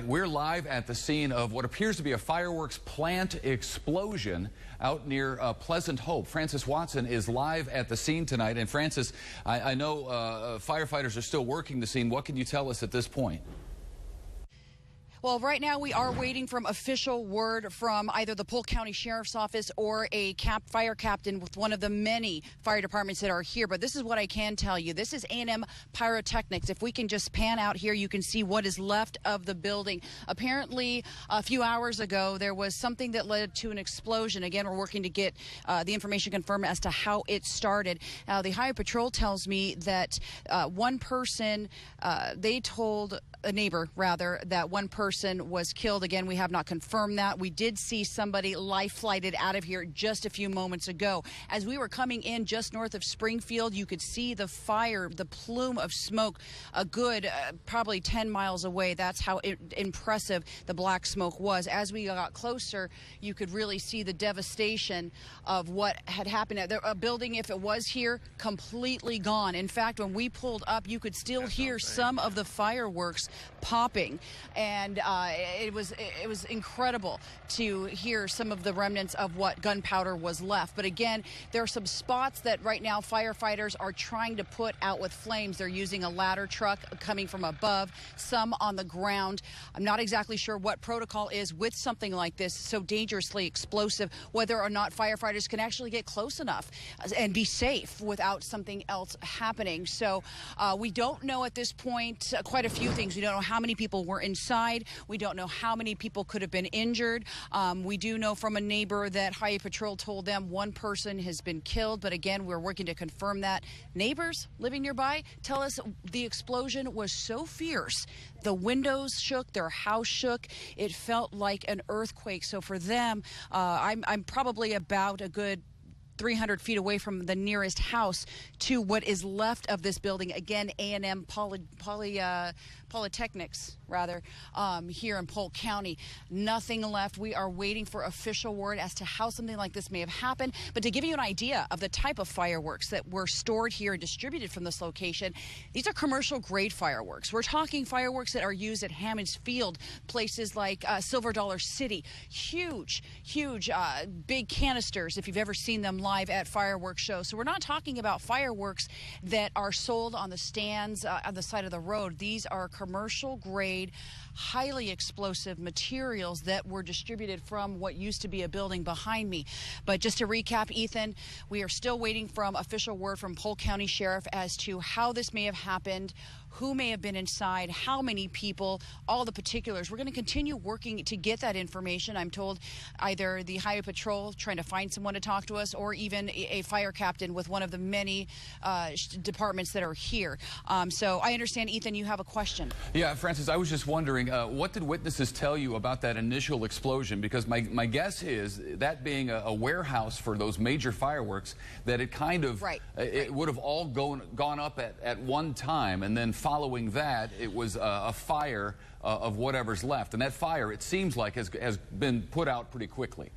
We're live at the scene of what appears to be a fireworks plant explosion out near Pleasant Hope. Francis Watson is live at the scene tonight. And Francis, I know firefighters are still working the scene. What can you tell us at this point? Well, right now we are waiting from official word from either the Polk County Sheriff's Office or a fire captain with one of the many fire departments that are here. But this is what I can tell you. This is A&M Pyrotechnics. If we can just pan out here, you can see what is left of the building. Apparently, a few hours ago, there was something that led to an explosion. Again, we're working to get the information confirmed as to how it started. Now, the Highway Patrol tells me that one person, they told a neighbor, rather, that one person was killed. Again, we have not confirmed that. We did see somebody life-flighted out of here just a few moments ago. As we were coming in just north of Springfield, you could see the fire, the plume of smoke, a good probably 10 miles away. That's how impressive the black smoke was. As we got closer, you could really see the devastation of what had happened. A building, if it was here, completely gone. In fact, when we pulled up, you could still hear some of the fireworks popping, and it was incredible to hear some of the remnants of what gunpowder was left. But again, there are some spots that right now firefighters are trying to put out with flames. They're using a ladder truck coming from above, some on the ground. I'm not exactly sure what protocol is with something like this, so dangerously explosive, whether or not firefighters can actually get close enough and be safe without something else happening. So we don't know at this point quite a few things. We don't know how many people were inside. We don't know how many people could have been injured. We do know from a neighbor that Highway Patrol told them one person has been killed, but again, we're working to confirm that. Neighbors living nearby tell us the explosion was so fierce. The windows shook, their house shook. It felt like an earthquake. So for them, I'm probably about a good 300 feet away from the nearest house to what is left of this building. Again, A&M Polytechnics, rather, here in Polk County. Nothing left. We are waiting for official word as to how something like this may have happened. But to give you an idea of the type of fireworks that were stored here and distributed from this location, these are commercial grade fireworks. We're talking fireworks that are used at Hammons Field, places like Silver Dollar City. Huge, big canisters, if you've ever seen them live at fireworks shows. So we're not talking about fireworks that are sold on the stands on the side of the road. These are commercial grade, highly explosive materials that were distributed from what used to be a building behind me. But just to recap, Ethan, we are still waiting from official word from Polk County Sheriff as to how this may have happened, who may have been inside, how many people, all the particulars. We're going to continue working to get that information. I'm told either the Highway Patrol trying to find someone to talk to us, or even a fire captain with one of the many departments that are here. So I understand, Ethan, you have a question. Yeah, Francis, I was just wondering, what did witnesses tell you about that initial explosion? Because my guess is that being a warehouse for those major fireworks, that it kind of, it would have all gone up at one time, and then following that, it was a fire of whatever's left. And that fire, it seems like, has been put out pretty quickly.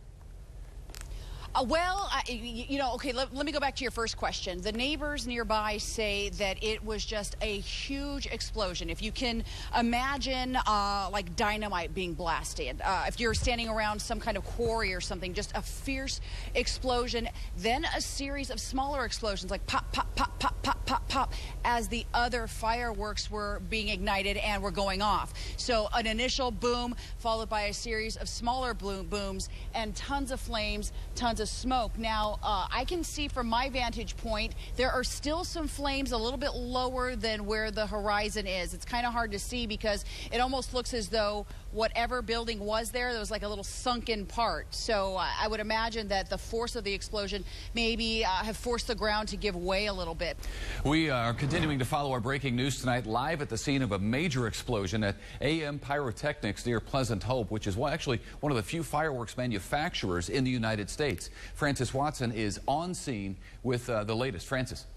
Okay, let me go back to your first question. The neighbors nearby say that it was just a huge explosion. If you can imagine like dynamite being blasted, if you're standing around some kind of quarry or something, just a fierce explosion, then a series of smaller explosions like pop, pop, pop, pop, pop, pop, pop, as the other fireworks were being ignited and were going off. So an initial boom followed by a series of smaller booms and tons of flames, tons of smoke. Now, I can see from my vantage point, there are still some flames a little bit lower than where the horizon is. It's kind of hard to see because it almost looks as though whatever building was there was like a little sunken part. So I would imagine that the force of the explosion maybe have forced the ground to give way a little bit. We are continuing to follow our breaking news tonight live at the scene of a major explosion at A&M Pyrotechnics near Pleasant Hope, which is actually one of the few fireworks manufacturers in the United States. Francis Watson is on scene with the latest. Francis.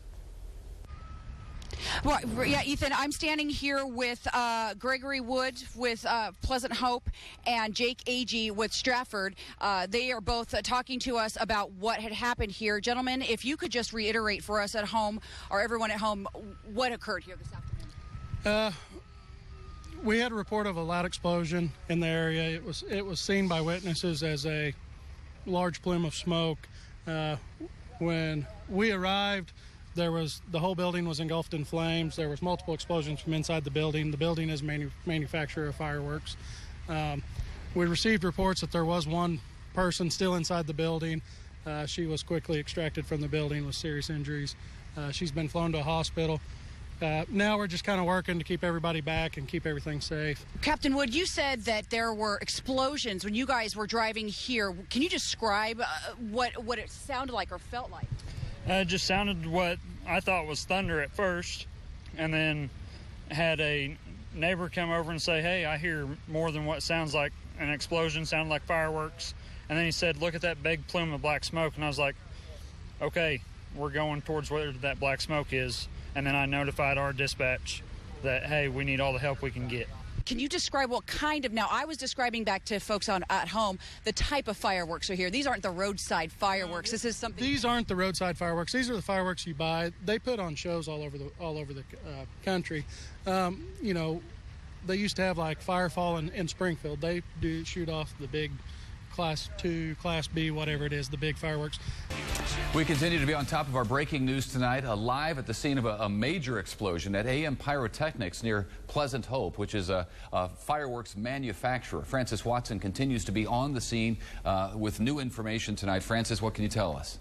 Well, yeah, Ethan, I'm standing here with Gregory Wood with Pleasant Hope and Jake Agee with Stratford. They are both talking to us about what had happened here. Gentlemen, if you could just reiterate for us at home, or everyone at home, what occurred here this afternoon. We had a report of a loud explosion in the area. It was seen by witnesses as a large plume of smoke. When we arrived, the whole building was engulfed in flames. There was multiple explosions from inside the building. The building is a manufacturer of fireworks. We received reports that there was one person still inside the building. She was quickly extracted from the building with serious injuries. She's been flown to a hospital. Now we're just kind of working to keep everybody back and keep everything safe. Captain Wood, you said that there were explosions when you guys were driving here. Can you describe what it sounded like or felt like? It just sounded what I thought was thunder at first, and then had a neighbor come over and say, "Hey, I hear more than what sounds like an explosion, sounded like fireworks." And then he said, "Look at that big plume of black smoke." And I was like, okay, we're going towards where that black smoke is. And then I notified our dispatch that, hey, we need all the help we can get. Can you describe what kind of, now I was describing back to folks at home, the type of fireworks are here. These aren't the roadside fireworks. This is something. These aren't the roadside fireworks. These are the fireworks you buy. They put on shows all over the country. You know, they used to have like Firefall in Springfield. They do shoot off the big Class 2, Class B, whatever it is, the big fireworks. We continue to be on top of our breaking news tonight, live at the scene of a major explosion at AM Pyrotechnics near Pleasant Hope, which is a fireworks manufacturer. Francis Watson continues to be on the scene with new information tonight. Francis, what can you tell us?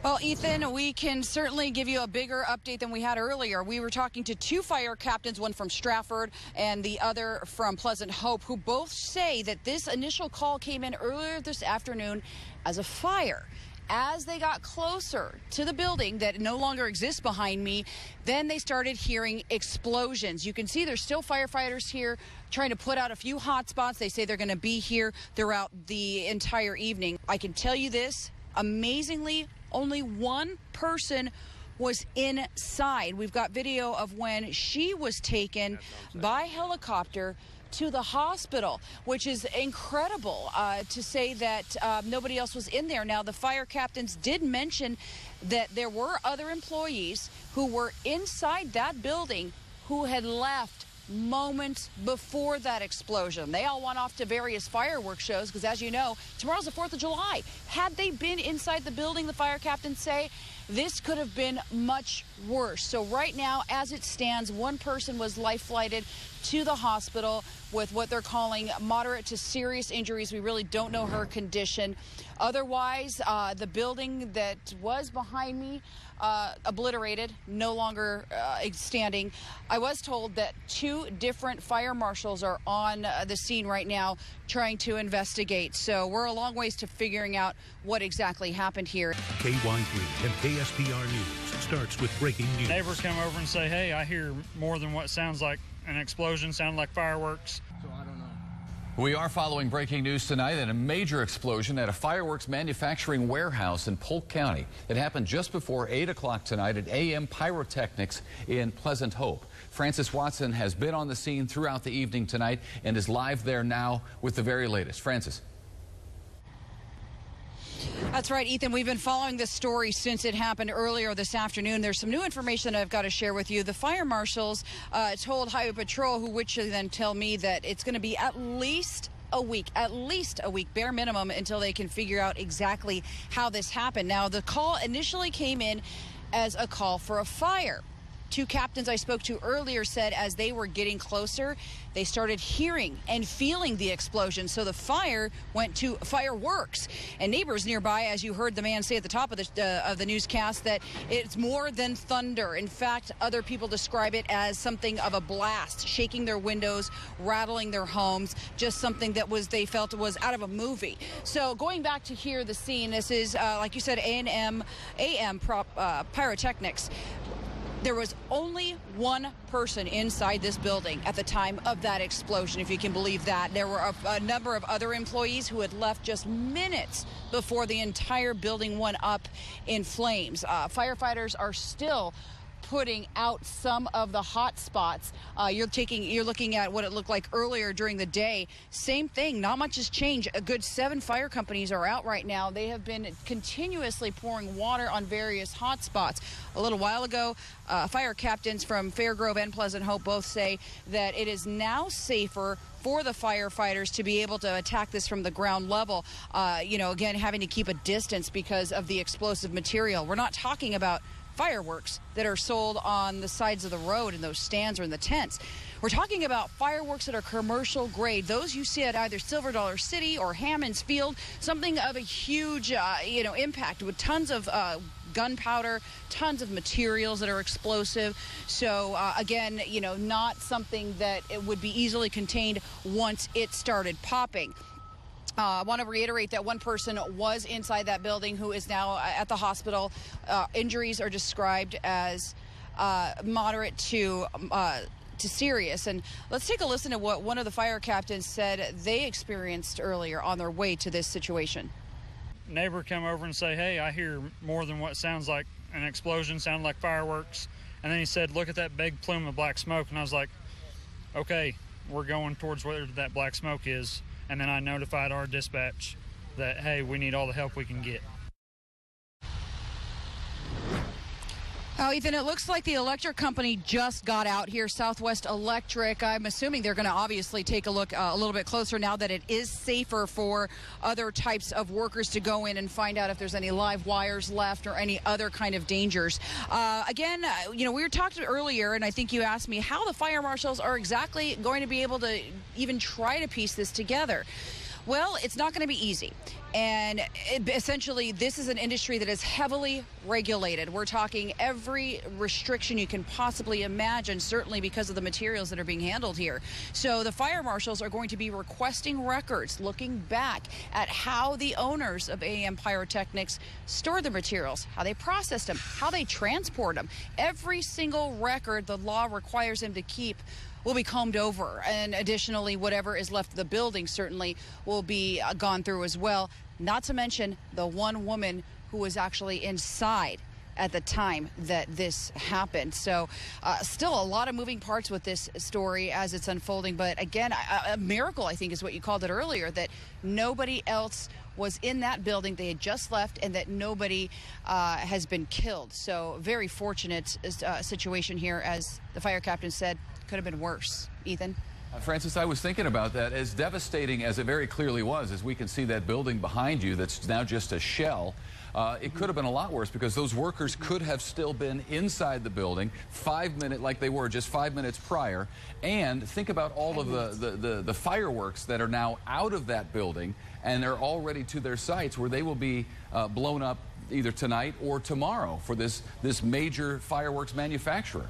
Well, Ethan, we can certainly give you a bigger update than we had earlier. We were talking to two fire captains, one from Stratford and the other from Pleasant Hope, who both say that this initial call came in earlier this afternoon as a fire. As they got closer to the building that no longer exists behind me, then they started hearing explosions. You can see there's still firefighters here trying to put out a few hot spots. They say they're going to be here throughout the entire evening. I can tell you this, amazingly, only one person was inside. We've got video of when she was taken by helicopter to the hospital, which is incredible to say that nobody else was in there. Now, the fire captains did mention that there were other employees who were inside that building who had left moments before that explosion. They all went off to various fireworks shows because, as you know, tomorrow's the 4th of July. Had they been inside the building, the fire captains say, this could have been much worse. So right now, as it stands, one person was life-flighted to the hospital with what they're calling moderate to serious injuries. We really don't know her condition. Otherwise, the building that was behind me, obliterated, no longer standing. I was told that 2 different fire marshals are on the scene right now trying to investigate. So we're a long ways to figuring out what exactly happened here. KY3 and KSPR News starts with breaking news. Neighbors come over and say, hey, I hear more than what sounds like an explosion, sound like fireworks. So I don't know. We are following breaking news tonight and a major explosion at a fireworks manufacturing warehouse in Polk County. It happened just before 8 o'clock tonight at AM Pyrotechnics in Pleasant Hope. Francis Watson has been on the scene throughout the evening tonight and is live there now with the very latest. Francis. That's right, Ethan. We've been following this story since it happened earlier this afternoon. There's some new information that I've got to share with you. The fire marshals told Highway Patrol, which then tell me that it's going to be at least a week, bare minimum, until they can figure out exactly how this happened. Now, the call initially came in as a call for a fire. 2 captains I spoke to earlier said as they were getting closer, they started hearing and feeling the explosion. So the fire went to fireworks. And neighbors nearby, as you heard the man say at the top of the newscast, that it's more than thunder. In fact, other people describe it as something of a blast, shaking their windows, rattling their homes, just something that they felt was out of a movie. So going back to here, the scene, this is, like you said, AM Pyrotechnics. There was only one person inside this building at the time of that explosion, if you can believe that. There were a number of other employees who had left just minutes before the entire building went up in flames. Firefighters are still putting out some of the hot spots. You're looking at what it looked like earlier during the day. Same thing, not much has changed. A good 7 fire companies are out right now. They have been continuously pouring water on various hot spots. A little while ago, fire captains from Fairgrove and Pleasant Hope both say that it is now safer for the firefighters to be able to attack this from the ground level, again, having to keep a distance because of the explosive material. We're not talking about fireworks that are sold on the sides of the road in those stands or in the tents. We're talking about fireworks that are commercial grade, those you see at either Silver Dollar City or Hammond's Field, something of a huge, impact with tons of gunpowder, tons of materials that are explosive. So again, not something that it would be easily contained once it started popping. I want to reiterate that one person was inside that building who is now at the hospital. Injuries are described as moderate to serious. And let's take a listen to what one of the fire captains said they experienced earlier on their way to this situation. Neighbor come over and say, hey, I hear more than what sounds like an explosion, sounded like fireworks. And then he said, look at that big plume of black smoke. And I was like, okay, we're going towards where that black smoke is. And then I notified our dispatch that, hey, we need all the help we can get. Oh, Ethan, it looks like the electric company just got out here, Southwest Electric. I'm assuming they're going to obviously take a look a little bit closer now that it is safer for other types of workers to go in and find out if there's any live wires left or any other kind of dangers. Again, we were talking earlier, and I think you asked me how the fire marshals are exactly going to be able to even try to piece this together. Well, it's not going to be easy. And essentially, this is an industry that is heavily regulated. We're talking every restriction you can possibly imagine, certainly because of the materials that are being handled here. So the fire marshals are going to be requesting records, looking back at how the owners of AAM Pyrotechnics store the materials, how they process them, how they transport them. Every single record the law requires them to keep will be combed over, and additionally whatever is left of the building certainly will be gone through as well, not to mention the one woman who was actually inside at the time that this happened. So still a lot of moving parts with this story as it's unfolding, but again, a miracle, I think is what you called it earlier, that nobody else was in that building. They had just left, and that nobody has been killed. So very fortunate situation here, as the fire captain said. Could have been worse. Ethan? Francis, I was thinking about that. As devastating as it very clearly was, as we can see that building behind you that's now just a shell, it could have been a lot worse, because those workers could have still been inside the building like they were just 5 minutes prior. And think about all of the fireworks that are now out of that building and are already to their sites, where they will be blown up either tonight or tomorrow for this major fireworks manufacturer.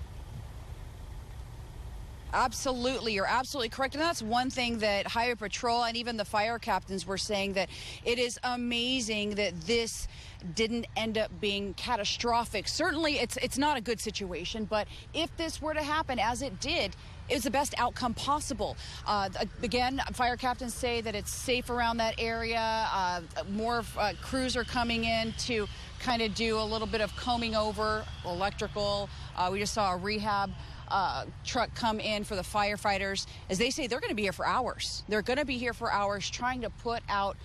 Absolutely. You're absolutely correct. And that's one thing that Highway Patrol and even the fire captains were saying, that it is amazing that this didn't end up being catastrophic. Certainly, it's not a good situation, but if this were to happen, as it did, it's the best outcome possible. Again, fire captains say that it's safe around that area. More crews are coming in to kind of do a little bit of combing over electrical. We just saw a rehab truck come in for the firefighters. As they say, they're going to be here for hours. They're going to be here for hours trying to put out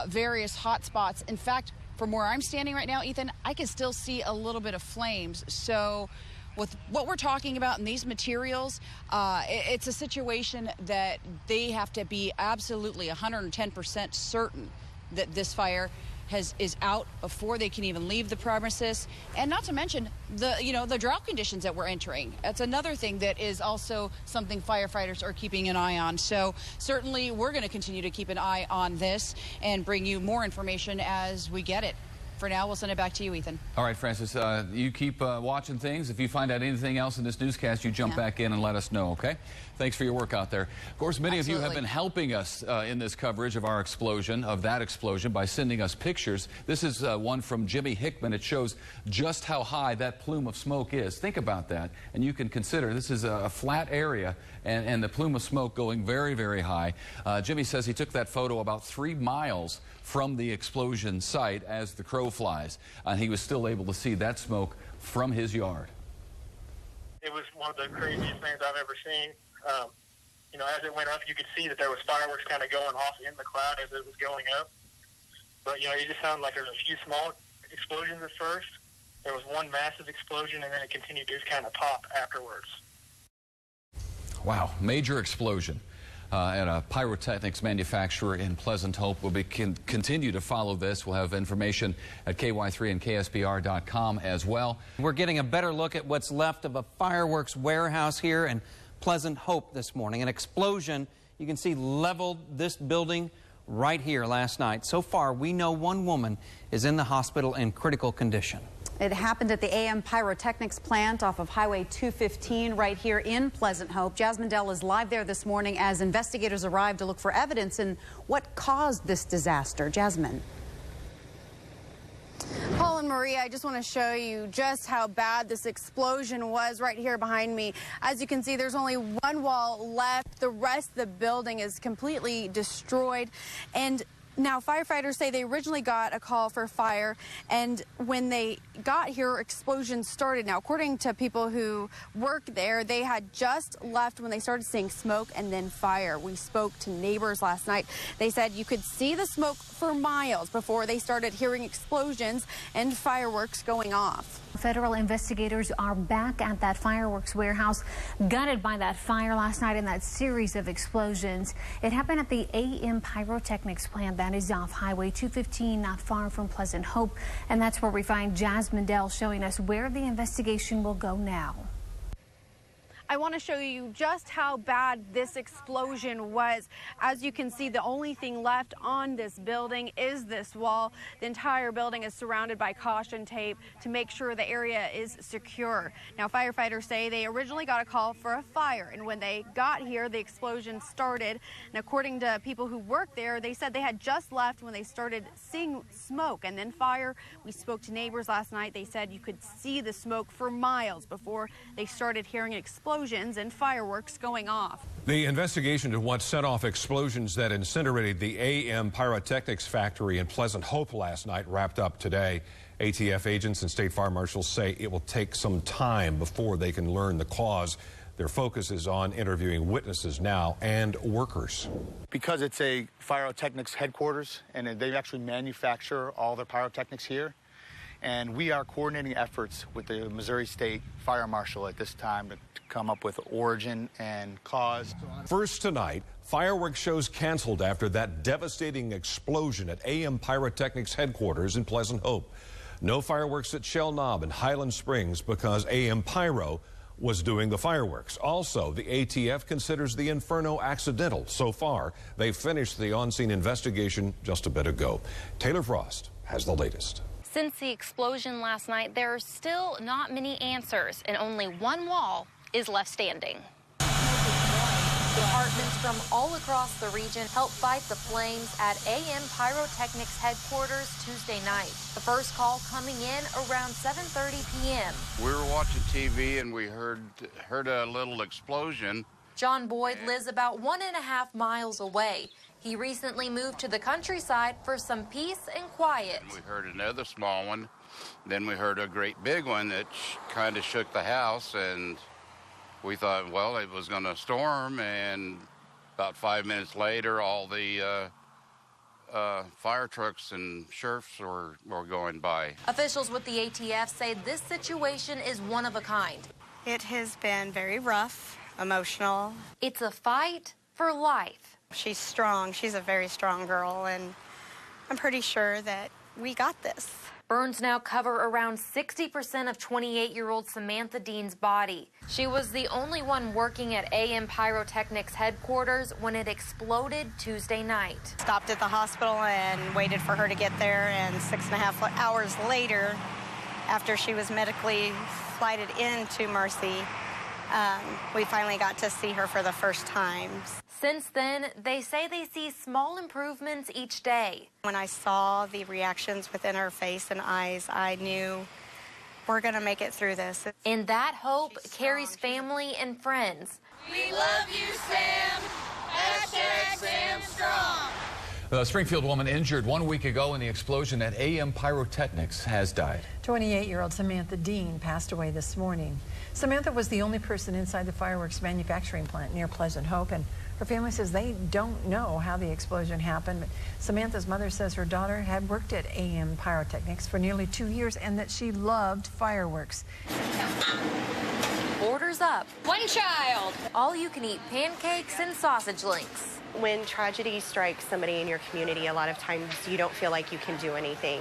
various hot spots. In fact, from where I'm standing right now, Ethan, I can still see a little bit of flames. So with what we're talking about in these materials, it's a situation that they have to be absolutely 110% certain that this fire is out before they can even leave the premises. And not to mention the drought conditions that we're entering. That's another thing that is also something firefighters are keeping an eye on. So certainly we're going to continue to keep an eye on this and bring you more information as we get it. For now, we'll send it back to you, Ethan. All right, Francis, you keep watching things. If you find out anything else in this newscast, you jump back in and let us know, okay? Thanks for your work out there. Of course, many of you have been helping us in this coverage of our explosion, of that explosion, by sending us pictures. This is one from Jimmy Hickman. It shows just how high that plume of smoke is. Think about that, and you can consider this is a flat area, and the plume of smoke going very, very high. Jimmy says he took that photo about 3 miles from the explosion site as the crow flies, and he was still able to see that smoke from his yard. it was one of the craziest things I've ever seen. You know, as it went up, you could see that there was fireworks kind of going off in the cloud as it was going up. But, you know, it just sounded like there was a few small explosions at first. There was one massive explosion, and then it continued to just kind of pop afterwards. Wow, major explosion at a pyrotechnics manufacturer in Pleasant Hope. We'll continue to follow this. We'll have information at KY3 and KSBR.com as well. We're getting a better look at what's left of a fireworks warehouse here in Pleasant Hope this morning. An explosion, you can see, leveled this building right here last night. So far, we know one woman is in the hospital in critical condition. It happened at the AM Pyrotechnics plant off of Highway 215 right here in Pleasant Hope. Jasmine Dell is live there this morning as investigators arrive to look for evidence in what caused this disaster. Jasmine. Paul and Maria, I just want to show you just how bad this explosion was right here behind me. As you can see, there's only one wall left. The rest of the building is completely destroyed. And now, firefighters say they originally got a call for fire, and when they got here, explosions started. Now, according to people who work there, they had just left when they started seeing smoke and then fire. We spoke to neighbors last night. They said you could see the smoke for miles before they started hearing explosions and fireworks going off. Federal investigators are back at that fireworks warehouse, gutted by that fire last night and that series of explosions. It happened at the AM Pyrotechnics plant that is off Highway 215, not far from Pleasant Hope. And that's where we find Jasmine Dell showing us where the investigation will go now. I want to show you just how bad this explosion was. As you can see, the only thing left on this building is this wall. The entire building is surrounded by caution tape to make sure the area is secure. Now, firefighters say they originally got a call for a fire, and when they got here, the explosion started. And according to people who work there, they said they had just left when they started seeing smoke and then fire. We spoke to neighbors last night. They said you could see the smoke for miles before they started hearing explosions and fireworks going off. The investigation into what set off explosions that incinerated the AM Pyrotechnics factory in Pleasant Hope last night wrapped up today. ATF agents and state fire marshals say it will take some time before they can learn the cause. Their focus is on interviewing witnesses now and workers. Because it's a pyrotechnics headquarters, and they actually manufacture all their pyrotechnics here, and we are coordinating efforts with the Missouri State Fire Marshal at this time to come up with origin and cause. First tonight, fireworks shows canceled after that devastating explosion at AM Pyrotechnics headquarters in Pleasant Hope. No fireworks at Shell Knob and Highland Springs because AM Pyro was doing the fireworks. Also, the ATF considers the inferno accidental. So far, they finished the on-scene investigation just a bit ago. Taylor Frost has the latest. Since the explosion last night, there are still not many answers, and only one wall is left standing. Departments from all across the region helped fight the flames at AM Pyrotechnics headquarters Tuesday night. The first call coming in around 7:30 p.m. We were watching TV and we heard a little explosion. John Boyd lives about 1.5 miles away. He recently moved to the countryside for some peace and quiet. We heard another small one. Then we heard a great big one that kind of shook the house, and we thought, well, it was going to storm, and about 5 minutes later, all the fire trucks and sheriffs were going by. Officials with the ATF say this situation is one of a kind. It has been very rough, emotional. It's a fight for life. She's strong. She's a very strong girl, and I'm pretty sure that we got this. Burns now cover around 60% of 28-year-old Samantha Dean's body. She was the only one working at AM Pyrotechnics headquarters when it exploded Tuesday night. Stopped at the hospital and waited for her to get there, and 6.5 hours later, after she was medically flighted into Mercy, we finally got to see her for the first time. Since then, they say they see small improvements each day. When I saw the reactions within her face and eyes, I knew we're going to make it through this. And that hope carries family and friends. We love you, Sam. Hashtag Sam Strong. The Springfield woman injured 1 week ago in the explosion at AM Pyrotechnics has died. 28-year-old Samantha Dean passed away this morning. Samantha was the only person inside the fireworks manufacturing plant near Pleasant Hope, and her family says they don't know how the explosion happened. But Samantha's mother says her daughter had worked at AM Pyrotechnics for nearly 2 years and that she loved fireworks. Orders up. One child. All you can eat pancakes and sausage links. When tragedy strikes somebody in your community, a lot of times you don't feel like you can do anything.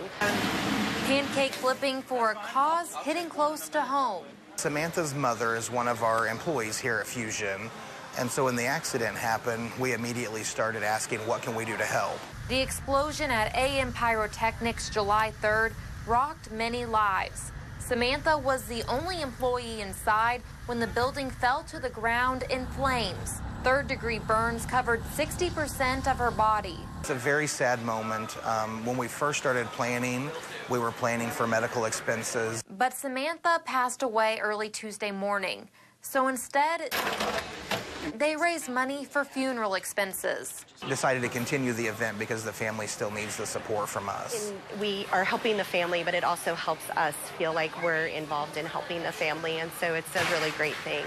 Pancake flipping for a cause hitting close to home. Samantha's mother is one of our employees here at Fusion. And so when the accident happened, we immediately started asking, what can we do to help? The explosion at AM Pyrotechnics July 3rd rocked many lives. Samantha was the only employee inside when the building fell to the ground in flames. Third-degree burns covered 60% of her body. It's a very sad moment. When we first started planning, we were planning for medical expenses. But Samantha passed away early Tuesday morning. So instead, they raised money for funeral expenses. Decided to continue the event because the family still needs the support from us. And we are helping the family, but it also helps us feel like we're involved in helping the family, and so it's a really great thing.